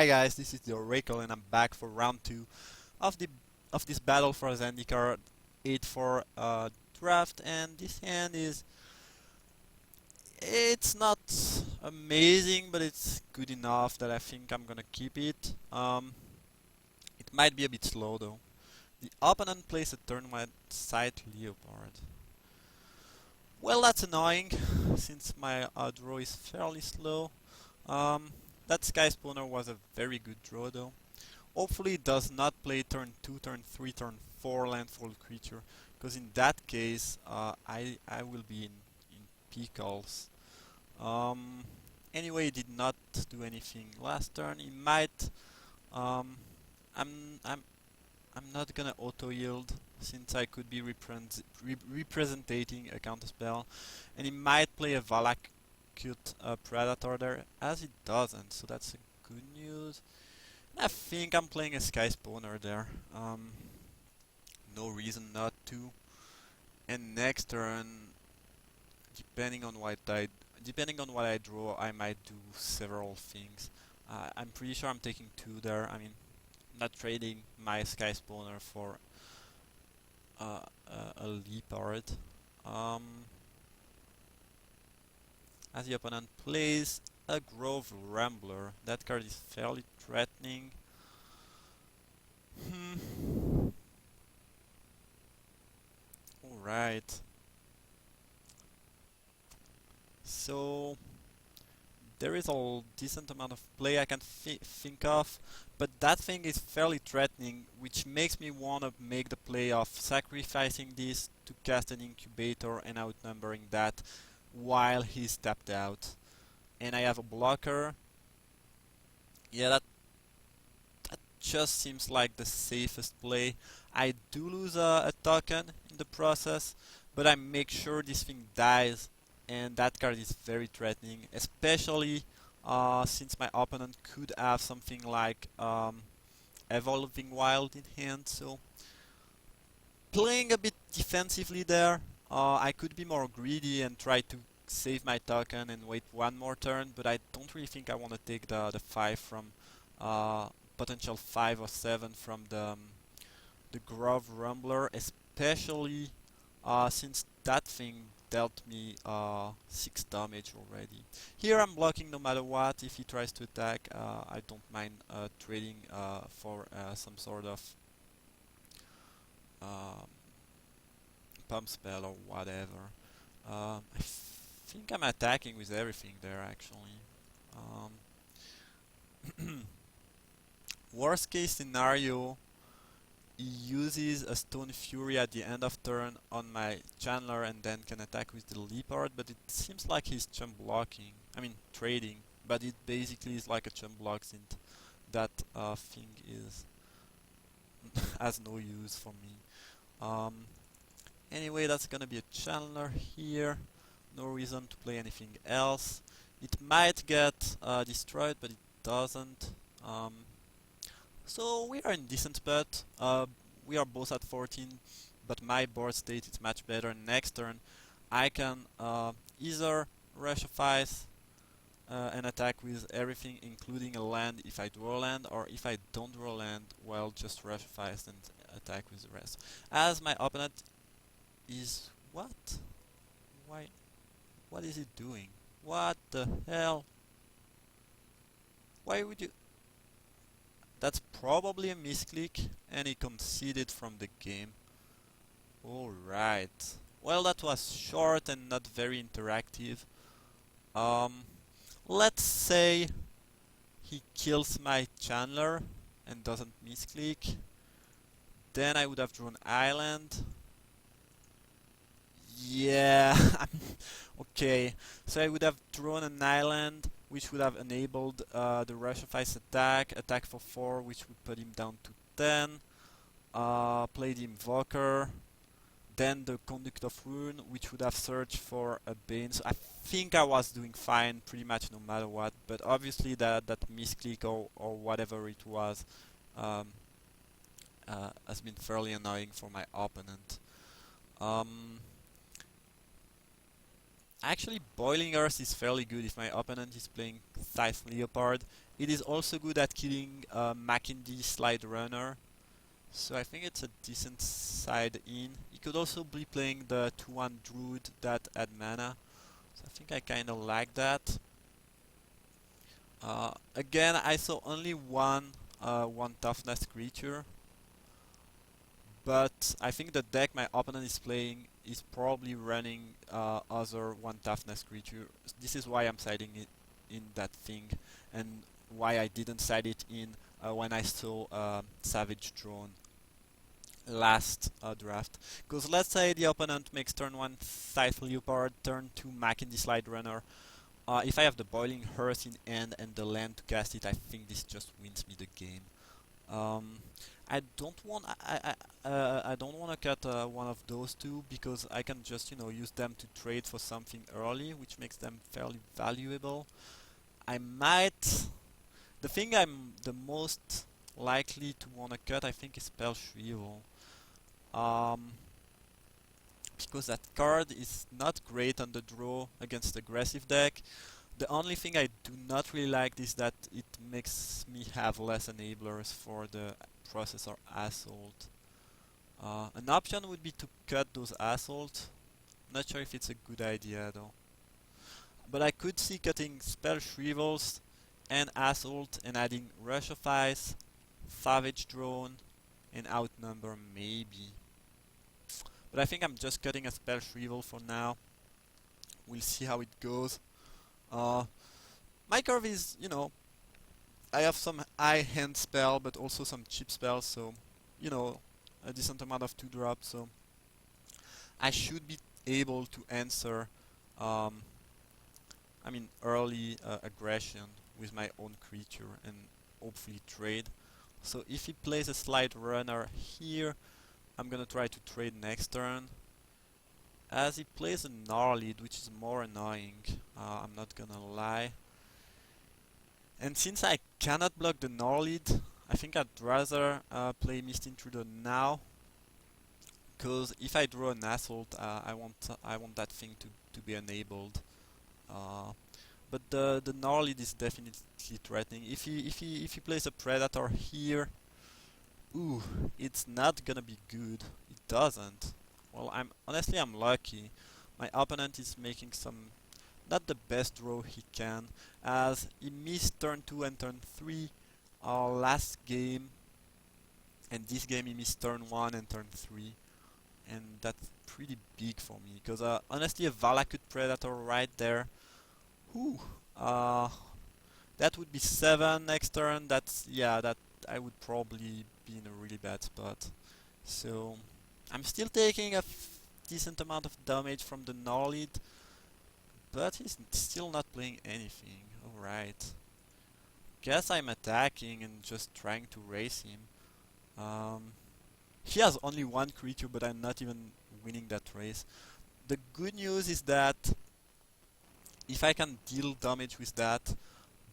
Hi guys, this is the Oracle and I'm back for round 2 of the of this battle for Zendikar 8 for draft, and this hand is it's not amazing, but it's good enough that I think I'm gonna keep it. It might be a bit slow though. The opponent plays a turn wide side Leopard. Well, that's annoying since my draw is fairly slow. Um, that Sky Spawner was a very good draw though. Hopefully it does not play turn 2, turn 3, turn 4 landfall creature, because in that case I will be in pickles. Um, anyway, he did not do anything last turn. He might. Um, I'm I'm I'm not gonna auto yield since I could be representing a counterspell, and he might play a Valakut Predator there, as it doesn't. So that's a good news. I think I'm playing a Sky Spawner there. No reason not to. And next turn, depending on what I draw, I might do several things. I'm pretty sure I'm taking 2 there. I mean, I'm not trading my Sky Spawner for a Leopard. Um, as the opponent plays a Grove Rambler, that card is fairly threatening. Alright. So there is a decent amount of play I can think of, but that thing is fairly threatening, which makes me want to make the play of sacrificing this to cast an incubator and outnumbering that while he's tapped out. And I have a blocker. Yeah, that just seems like the safest play. I do lose a token in the process, but I make sure this thing dies, and that card is very threatening, especially since my opponent could have something like Evolving Wild in hand. So playing a bit defensively there, I could be more greedy and try to save my token and wait one more turn, but I don't really think I want to take the 5 from uh, potential 5 or 7 from the Grove Rumbler, especially since that thing dealt me 6 damage already. Here I'm blocking no matter what. If he tries to attack, I don't mind trading for some sort of um, pump spell or whatever. I think I'm attacking with everything there actually. Worst case scenario, he uses a Stone Fury at the end of turn on my Chandler and then can attack with the Leopard, but it seems like he's chump blocking. I mean trading, but it basically is like a chump block since that thing is has no use for me. Um, anyway, that's gonna be a Chandler here. No reason to play anything else. It might get destroyed, but it doesn't. Um, so we are in decent spot. We are both at 14, but my board state is much better. Next turn, I can either rush of ice and attack with everything, including a land if I draw a land, or if I don't draw a land, well, just rush of ice and attack with the rest. As my opponent is what? Why? What is he doing? What the hell? Why would you? That's probably a misclick, and he conceded from the game. Alright. Well, that was short and not very interactive. Um, let's say he kills my Chandler and doesn't misclick. Then I would have drawn Island. Yeah, okay. So I would have drawn an island, which would have enabled the Rush of Ice attack for 4, which would put him down to 10. Play the Invoker, then the Conduct of Ruin, which would have searched for a Bane. So I think I was doing fine pretty much no matter what, but obviously that misclick or whatever it was um, has been fairly annoying for my opponent. Actually, Boiling Earth is fairly good if my opponent is playing Scythe Leopard. It is also good at killing Mackindy Slide Runner, so I think it's a decent side in. He could also be playing the 2-1 Druid that had mana, so I think I kinda like that. Again, I saw only one toughness creature, but I think the deck my opponent is playing is probably running other one toughness creature. This is why I'm siding it in that thing, and why I didn't side it in when I saw Savage Drone last draft. Because let's say the opponent makes turn 1 Scythe Leopard, turn 2 Mackindy Slide Runner. If I have the Boiling Hearth in hand and the land to cast it, I think this just wins me the game. I don't want I don't want to cut one of those two because I can just use them to trade for something early, which makes them fairly valuable. I might. The thing I'm the most likely to want to cut, I think, is Spell Shrivel. Because that card is not great on the draw against aggressive deck. The only thing I do not really like is that it makes me have less enablers for the Processor Assault. An option would be to cut those Assault. Not sure if it's a good idea though. But I could see cutting Spell Shrivels and Assault and adding Rush of Ice, Savage Drone, and Outnumber maybe. But I think I'm just cutting a Spell Shrivel for now. We'll see how it goes. My curve is, I have some high hand spell, but also some cheap spells, so, a decent amount of 2-drop, so I should be able to answer, early aggression with my own creature and hopefully trade. So if he plays a Slide Runner here, I'm gonna try to trade next turn. As he plays a Gnarlid, which is more annoying, I'm not gonna lie. And since I cannot block the Gnarlid, I think I'd rather play Mist Intruder now. Because if I draw an Assault, I want that thing to be enabled. But the Gnarlid is definitely threatening. If he plays a Predator here, ooh, it's not gonna be good. It doesn't. Well, honestly I'm lucky. My opponent is making some not the best draw he can, as he missed turn 2 and turn 3 last game, and this game he missed turn 1 and turn 3, and that's pretty big for me, because honestly a Valakut Predator right there, whew, that would be 7 next turn. That I would probably be in a really bad spot. So I'm still taking a decent amount of damage from the Gnarlid, but he's still not playing anything. Alright. Guess I'm attacking and just trying to race him. He has only one creature, but I'm not even winning that race. The good news is that if I can deal damage with that,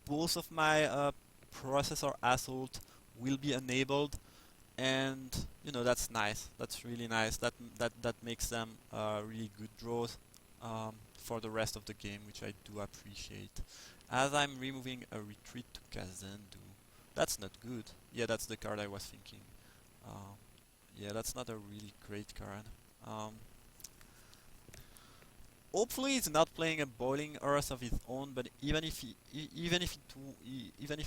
both of my Processor Assault will be enabled, and that's nice. That's really nice. That makes them really good draws for the rest of the game, which I do appreciate. As I'm removing a Retreat to Kazandu. That's not good. Yeah, that's the card I was thinking. Yeah, that's not a really great card. Hopefully he's not playing a Boiling Earth of his own, but even if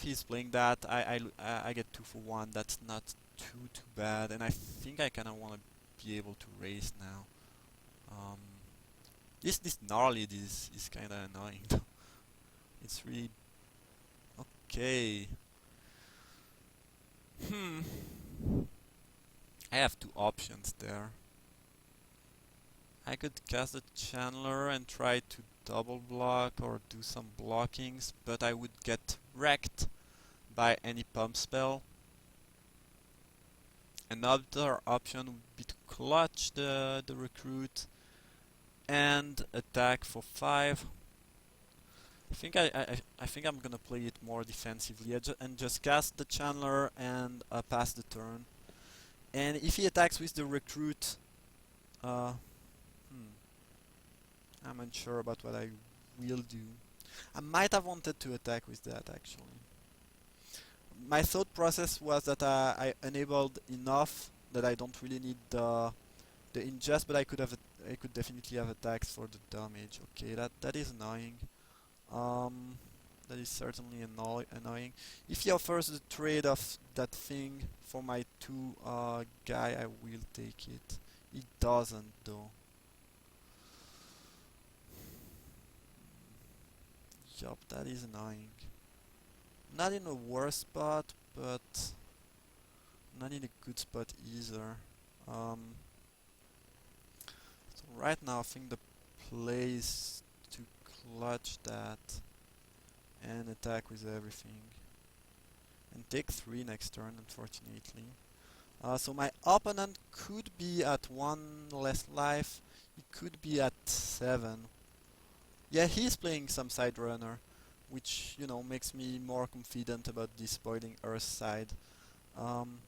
he's playing that, I get 2 for 1. That's not too bad, and I think I kinda wanna be able to race now. This Gnarlid is kinda annoying though. It's really okay. I have 2 options there. I could cast the Channeler and try to double block or do some blockings, but I would get wrecked by any pump spell. Another option would be to clutch the Recruit and attack for 5. I think I'm gonna play it more defensively and just cast the Channeler and pass the turn. And if he attacks with the Recruit, I'm unsure about what I will do. I might have wanted to attack with that actually. my thought process was that I enabled enough that I don't really need the ingest, but I could definitely have attacks for the damage. Okay, that is annoying. Um, that is certainly annoying. If he offers the trade of that thing for my 2 guy, I will take it. It doesn't though. Yup, that is annoying. Not in a worse spot, but not in a good spot either. Um, so right now I think the play is to clutch that and attack with everything. And take 3 next turn, unfortunately. So my opponent could be at 1 less life. He could be at 7. Yeah, he's playing some side runner, which, you know, makes me more confident about this spoiling Earth side. Um,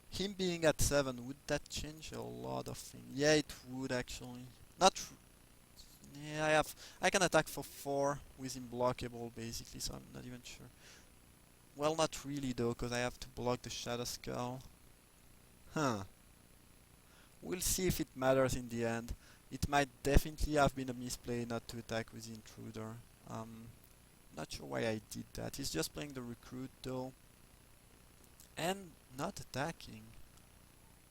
him being at 7, would that change a lot of things? Yeah, it would actually. Not. Yeah, I can attack for 4 with him blockable basically, so I'm not even sure. Well, not really though, because I have to block the Shadow Skull. Huh. We'll see if it matters in the end. It might definitely have been a misplay not to attack with the Intruder. Not sure why I did that. He's just playing the Recruit though. And not attacking.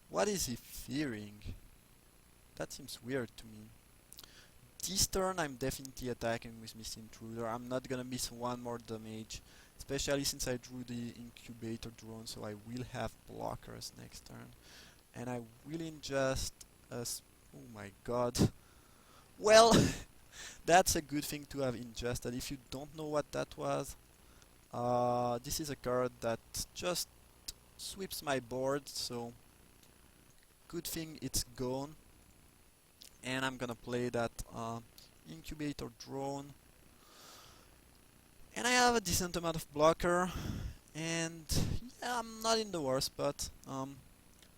What is he fearing? That seems weird to me. This turn I'm definitely attacking with Miss Intruder. I'm not gonna miss 1 more damage. Especially since I drew the Incubator drone, so I will have blockers next turn. And I will ingest oh my god. Well, that's a good thing to have ingested. If you don't know what that was, this is a card that just sweeps my board, so good thing it's gone. And I'm gonna play that Incubator drone. And I have a decent amount of blocker, and yeah, I'm not in the worst spot.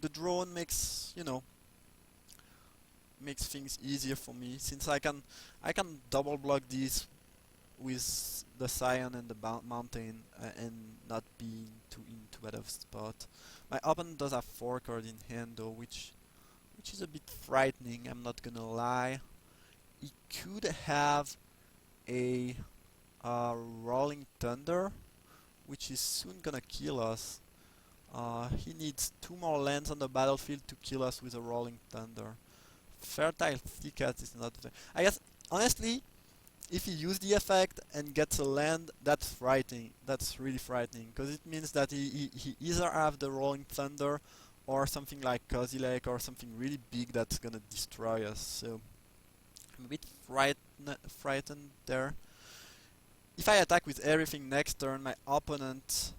The drone makes, you know, makes things easier for me since I can double block these with the Scion and the mountain and not being too into out of spot. My opponent does have 4 cards in hand though, which is a bit frightening. I'm not gonna lie. He could have a Rolling Thunder, which is soon gonna kill us. He needs 2 more lands on the battlefield to kill us with a Rolling Thunder. Fertile Thicket is not... I guess, honestly, if he uses the effect and gets a land, that's frightening. That's really frightening, because it means that he either have the Rolling Thunder or something like Cozy Lake or something really big that's gonna destroy us. So I'm a bit frightened there. If I attack with everything next turn, my opponent...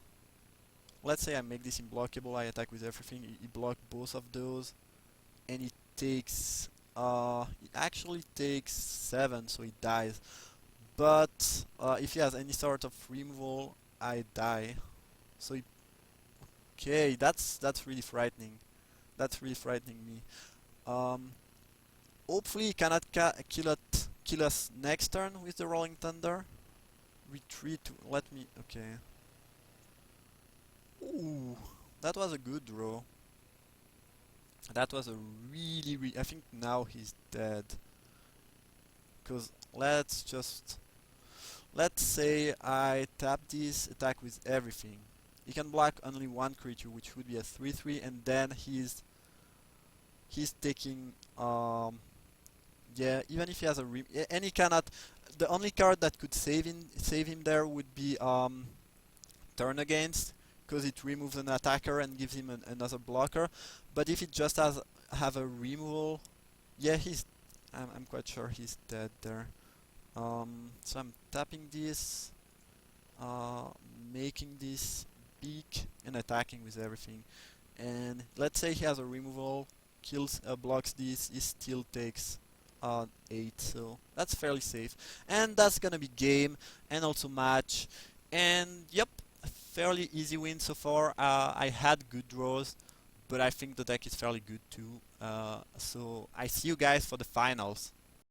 Let's say I make this unblockable, I attack with everything, he blocks both of those, and it takes... it actually takes 7, so he dies. But if he has any sort of removal, I die. So he... Okay, that's really frightening. That's really frightening me. Hopefully he cannot kill us next turn with the Rolling Thunder. Retreat to... let me... okay. Ooh, that was a good draw. That was a really... I think now he's dead. Because let's just... let's say I tap this, attack with everything. He can block only 1 creature, which would be a 3/3, and then he's taking... yeah, even if he has a... and he cannot... the only card that could save him there would be Turn Against, because it removes an attacker and gives him another blocker. But if it just have a removal, yeah, I'm quite sure he's dead there. So I'm tapping this, making this big, and attacking with everything. And let's say he has a removal, blocks this, he still takes 8, so that's fairly safe. And that's gonna be game, and also match. And yep, a fairly easy win so far. I had good draws, but I think the deck is fairly good too. So I see you guys for the finals.